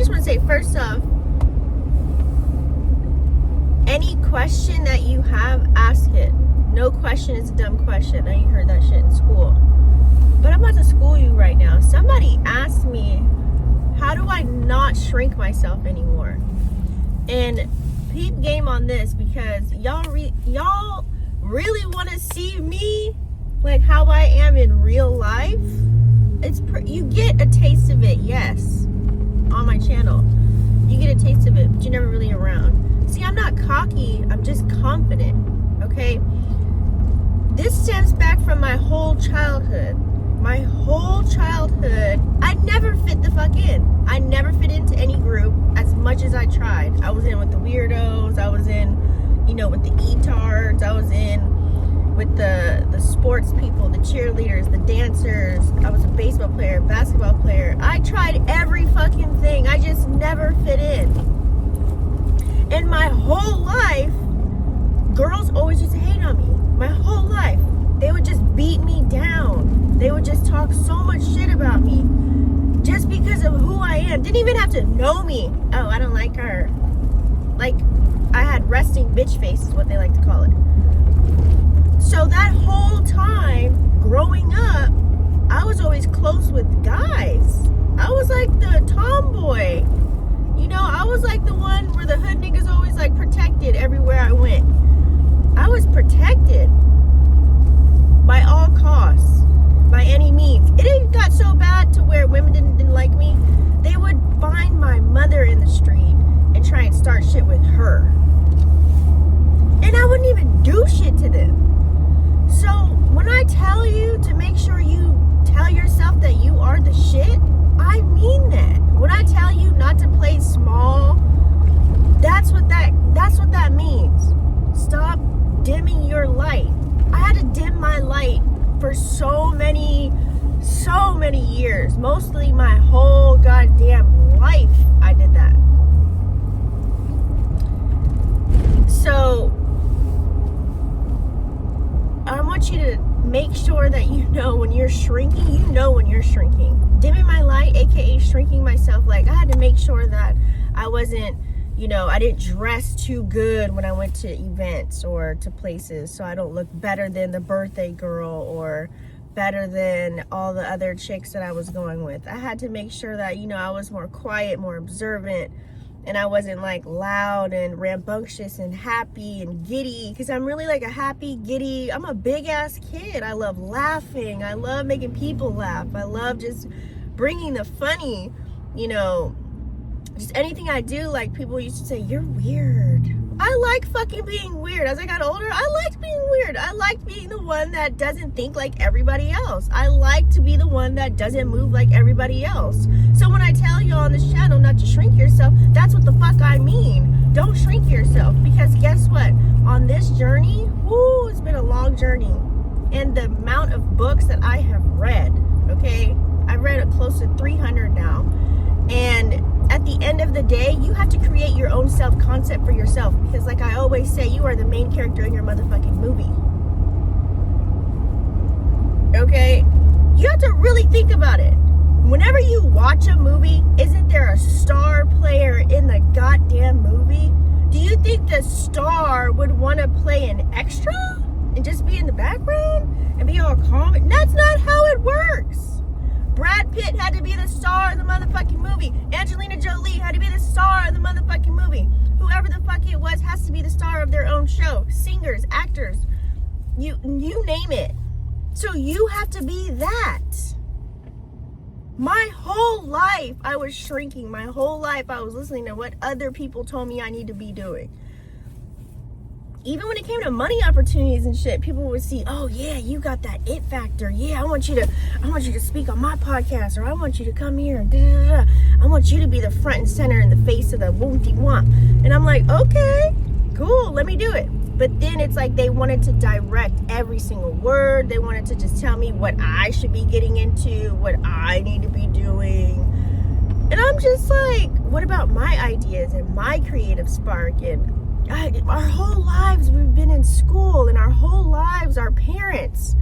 just want to say, first off, any question that you have, ask it. No question is a dumb question. I know you heard that shit in school. But I'm about to school you right now. Somebody asked me, how do I not shrink myself anymore? And peep game on this, because y'all really want to see me like how I am in real life. You get a taste of it, yes, on my channel. You get a taste of it, but you're never really around. See, I'm not cocky, I'm just confident, okay? This stems back from my whole childhood. My whole childhood, I never fit the fuck in. I never fit into any group as much as I tried. I was in with the weirdos, I was in, with the E-tards, I was in with the sports people, the cheerleaders, the dancers. I was a baseball player, basketball player. I tried every fucking thing. I just never fit in. And my whole life, girls always used to hate on me. My whole life. They would just beat me down. They would just talk so much shit about me. Just because of who I am. Didn't even have to know me. Oh, I don't like her. Like, I had resting bitch face is what they like to call it. So that whole time, growing up, I was always close with guys. I was like the tomboy. I was like the one where the hood niggas always like protected everywhere I went. I was protected by all costs, by any means. It even got so bad to where women didn't like me. They would find my mother in the street and try and start shit with her. And I wouldn't even do shit to them. So when I tell you to make sure you tell yourself that you are the shit, I mean that. When I tell you not to play small, that's what that means. Stop dimming your light. I had to dim my light for so many years. Mostly my whole goddamn life I did that. So I want you to make sure that you know when you're shrinking, Dimming my light, aka shrinking myself, like I had to make sure that I wasn't, I didn't dress too good when I went to events or to places, so I don't look better than the birthday girl or better than all the other chicks that I was going with. I had to make sure that, I was more quiet, more observant, and I wasn't like loud and rambunctious and happy and giddy, because I'm really like a happy, giddy, I'm a big ass kid. I love laughing. I love making people laugh. I love just bringing the funny, just anything I do. Like people used to say, you're weird. I like fucking being weird. As I got older, I liked being weird. I liked being the one that doesn't think like everybody else. I like to be the one that doesn't move like everybody else. So when I tell you on this channel not to shrink yourself, that's what the fuck I mean. Don't shrink yourself, because guess what? On this journey, it's been a long journey. And the amount of books that I have read, okay? I've read close to 300 now. And at the end of the day, you have to create your own self-concept for yourself, because like I always say, you are the main character in your motherfucking movie. Okay? You have to really think about it. Whenever you watch a movie, isn't there a star player in the goddamn movie? Do you think the star would want to play an extra and just be in the background and be all calm? That's not how it works. Brad Pitt had to be the star of the motherfucking movie. Angelina Jolie had to be the star of the motherfucking movie. Whoever the fuck it was has to be the star of their own show. Singers, actors, you name it. So you have to be that. My whole life I was shrinking. My whole life I was listening to what other people told me I need to be doing. Even when it came to money opportunities and shit, people would see, oh yeah, you got that it factor. Yeah, I want you to speak on my podcast, or I want you to come here and da-da-da-da. I want you to be the front and center in the face of the whoop-de-womp. And I'm like, okay, cool, let me do it. But then it's like they wanted to direct every single word. They wanted to just tell me what I should be getting into, what I need to be doing. And I'm just like, what about my ideas and my creative spark? And our whole lives we've been in school, and our whole lives our parents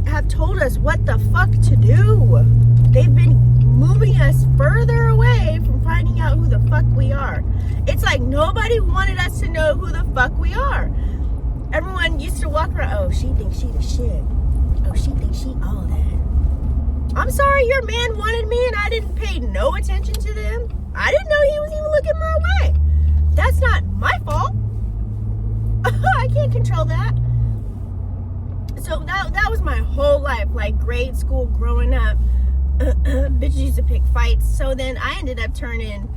have told us what the fuck to do. They've been moving us further away from finding out know who the fuck we are. Everyone used to walk around, oh, she thinks she the shit. Oh, she thinks she all that. I'm sorry, your man wanted me and I didn't pay no attention to them. I didn't know he was even looking my way. That's not my fault. I can't control that. So that was my whole life, like grade school, growing up. Bitches used to pick fights. So then I ended up turning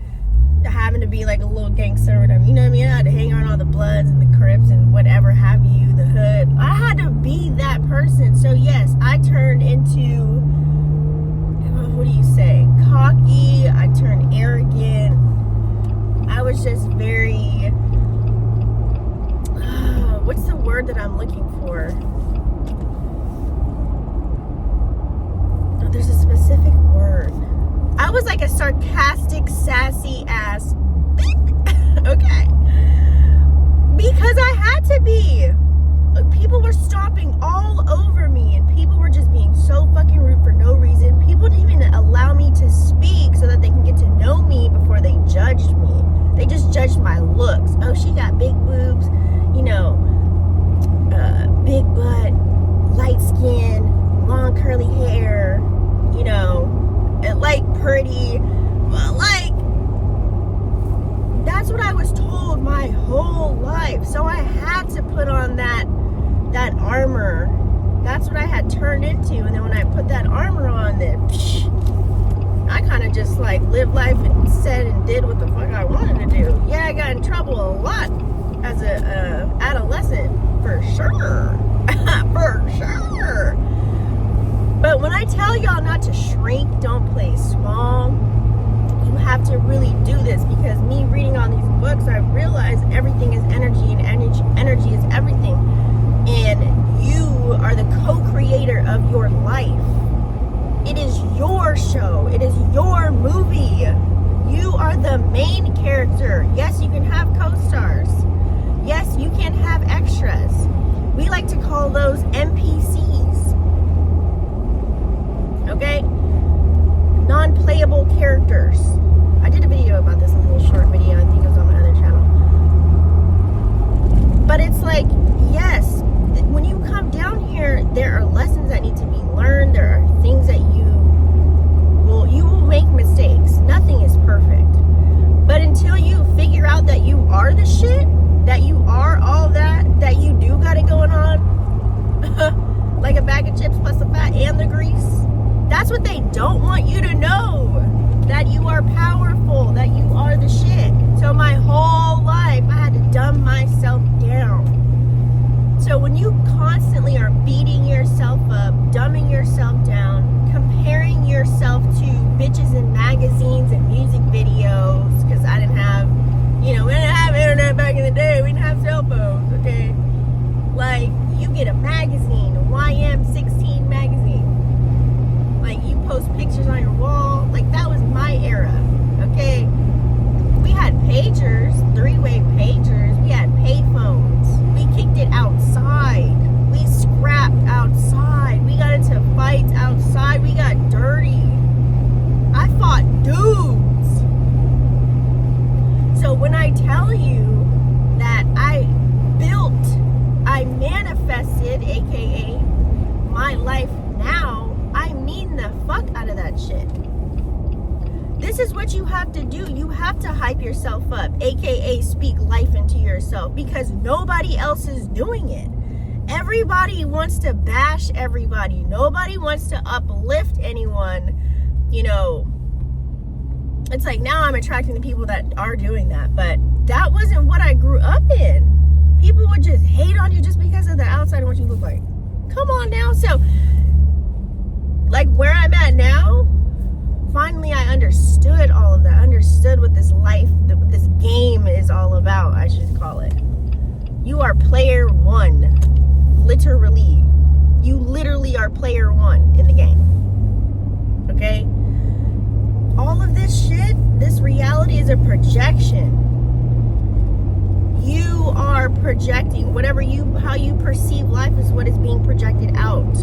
to having to be like a little gangster or whatever. You know what I mean? I had to hang around all the Bloods and the Crips and whatever have you, the hood. I had to be that person. So yes, I turned into, what do you say, cocky. I turned arrogant. I was just very, what's the word that I'm looking for? Oh, there's a specific word. I was like a sarcastic, sassy ass. Okay. Because I had to be. People were stomping all over me and people were just being so fucking rude for no reason. People didn't even allow me to speak so that they can get to know me before they judged me. They just judged my looks. Oh, she got big boobs, you know, big butt, light skin, long curly hair, you know, and like pretty, like, that's what I was told my whole life. So I had to put on that armor. That's what I had turned into. And then when I put that armor on, then I kind of just like lived life and said and did what the fuck I wanted to do. Yeah, I got in trouble a lot as a adolescent, for sure. For sure. But when I tell y'all not to shrink, don't play small, you have to really do this, because me reading all these books, I realized everything is energy, and energy is everything. And you are the co-creator of your life. It is your show. It is your movie. You are the main character. Yes, you can have co-stars. Yes, you can have extras. We like to call those NPCs. Okay? Non-playable characters. I did a video about this, a little short video. I think it was on my other channel. But it's like, yes, when you come down here, there are lessons that need to be learned. There are things that you will make mistakes. Nothing is perfect. But until you figure out that you are the shit, that you are all that you do got it going on, like a bag of chips plus the fat and the grease, that's what they don't want you to know. That you are powerful, that you are the shit. So my whole life, I had to dumb myself down. So when you constantly are beating yourself up, dumbing yourself down, comparing yourself to bitches in magazines and music videos, because I didn't have, we didn't have internet back in the day. We didn't have cell phones, okay? Like, you get a magazine, a YM16 magazine. Like, you post pictures on your wall. Like, that was my era, okay? We had pagers, three-way pagers. We had payphones. We kicked it outside. We scrapped outside. We got into fights outside. We got dirty. I fought dudes. So when I tell you that I manifested, aka my life now, I mean the fuck out of that shit. This is what you have to do. You have to hype yourself up, aka speak life into yourself, because nobody else is doing it. Everybody wants to bash everybody. Nobody wants to uplift anyone. It's like now I'm attracting the people that are doing that, but that wasn't what I grew up in. People would just hate on you just because of the outside and what you look like. Come on now. So, like where I'm at now, finally I understood all of that. I understood what this life, what this game is all about, I should call it. You are player one. Literally. You literally are player one in the game. Okay? All of this shit, this reality is a projection. You are projecting. How you perceive life is what is being projected out.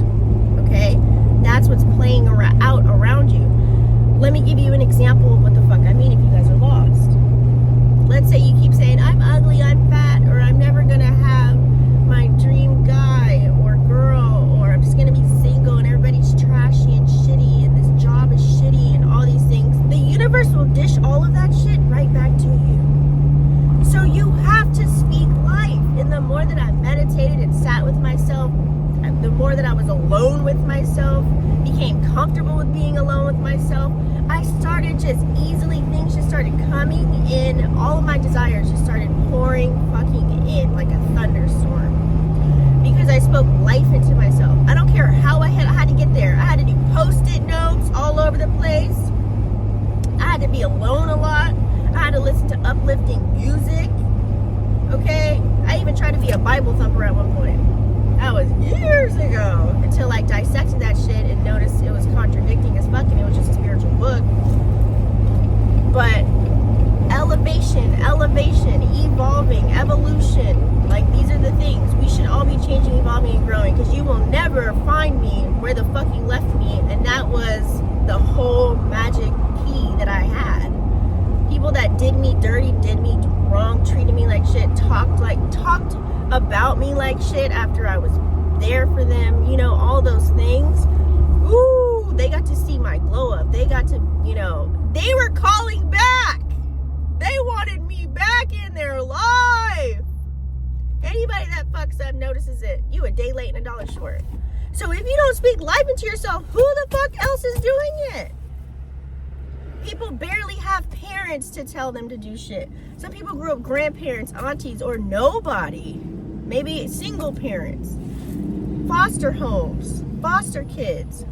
Okay? That's what's playing out around you. Let me give you an example of what the fuck I mean if you guys are lost. Let's say you keep saying, I'm ugly, I'm fat, with myself, became comfortable with being alone with myself, I started just easily, things just started coming in. All of my desires just started pouring fucking in like a thunderstorm. Because I spoke life into myself. I don't care how I had to get there. I had to do post-it notes all over the place. I had to be alone a lot. I had to listen to uplifting music. Okay? I even tried to be a Bible thumper at one point. That was years ago. Until I dissected that shit and noticed it was contradicting as fuck, and it was just a spiritual book. But elevation, evolving, evolution, like these are the things. We should all be changing, evolving, and growing, because you will never find me where the fuck you left me, and that was the whole magic key that I had. People that did me dirty, did me wrong, treated me like shit, talked about me like shit after I was there for them, you know, all those things. Ooh, they got to see my glow up. They got to, you know, they were calling back. They wanted me back in their life. Anybody that fucks up notices it. You a day late and $1 short. So if you don't speak life into yourself, who the fuck else is doing it? People barely have parents to tell them to do shit. Some people grew up grandparents, aunties, or nobody. Maybe single parents. Foster homes. Foster kids.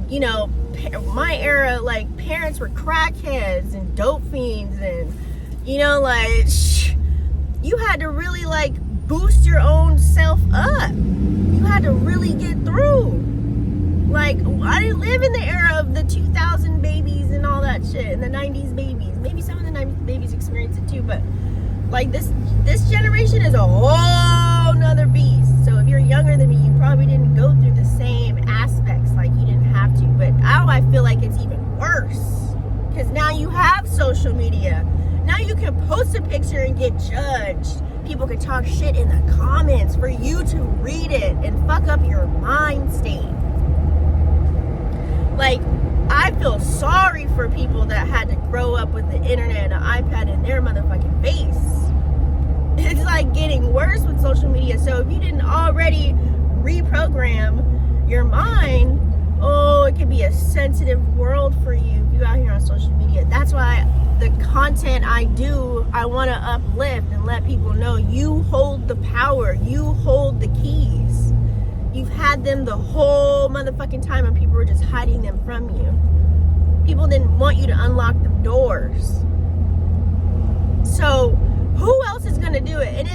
You know, my era, like, parents were crackheads and dope fiends, and, you know, like, you had to really, like, boost your own self up. You had to really get through. Like, I didn't live in the era of the 2000 babies and all that shit, and the 90s babies. Maybe some of the 90s babies experienced it too, but, like, this generation is a whole nother beast. So if you're younger than me, you probably didn't go through the same aspects, like, you didn't have to. But now I feel like it's even worse, because now you have social media. Now you can post a picture and get judged. People can talk shit in the comments for you to read it and fuck up your mind state. Like, I feel sorry for people that had to grow up with the internet and an iPad in their motherfucking face. It's like getting worse with social media. So if you didn't already reprogram your mind, oh, it could be a sensitive world for you if you're out here on social media. That's why the content I do, I want to uplift and let people know you hold the power, you hold the keys. You've had them the whole motherfucking time, and people were just hiding them from you. People didn't want you to unlock the doors. So who else is gonna do it? And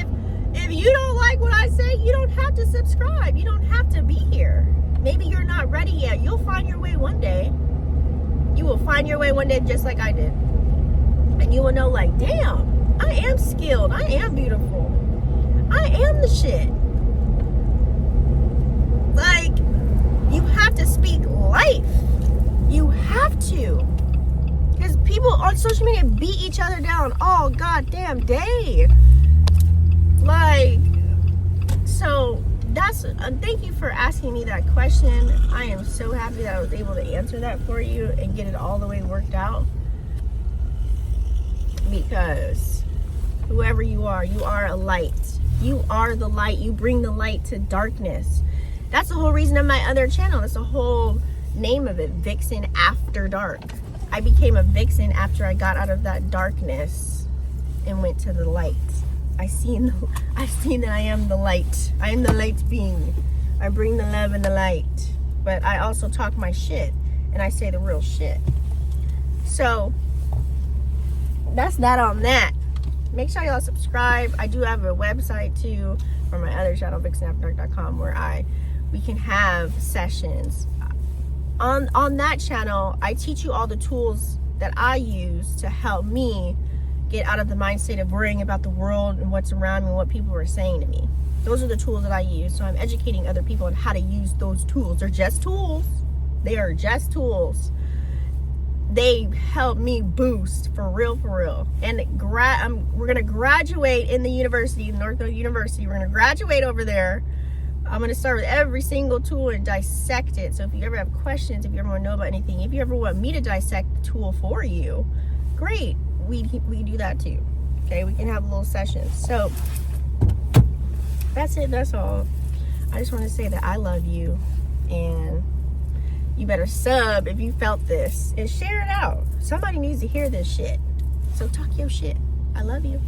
if you don't like what I say, you don't have to subscribe. You don't have to be here. Maybe you're not ready yet. You'll find your way one day. You will find your way one day, just like I did. And you will know, like, damn, I am skilled. I am beautiful. I am the shit. Like, you have to speak life. You have to. Because people on social media beat each other down all goddamn day. Like, so that's, thank you for asking me that question. I am so happy that I was able to answer that for you and get it all the way worked out. Because whoever you are a light. You are the light. You bring the light to darkness. That's the whole reason of my other channel. That's the whole name of it, Vixen After Dark. I became a vixen after I got out of that darkness and went to the light. I've seen that I am the light. I am the light being. I bring the love and the light. But I also talk my shit, and I say the real shit. So that's that on that. Make sure y'all subscribe. I do have a website too for my other channel, vixenafterdark.com, where we can have sessions. On that channel, I teach you all the tools that I use to help me get out of the mind state of worrying about the world and what's around me and what people are saying to me. Those are the tools that I use. So I'm educating other people on how to use those tools. They're just tools. They are just tools. They help me boost for real. And we're gonna graduate in the university, Northfield University. We're gonna graduate over there. I'm going to start with every single tool and dissect it. So if you ever have questions, if you ever want to know about anything, if you ever want me to dissect the tool for you, great. We do that too. Okay, we can have little sessions. So that's it. That's all. I just want to say that I love you, and you better sub if you felt this and share it out. Somebody needs to hear this shit. So talk your shit. I love you.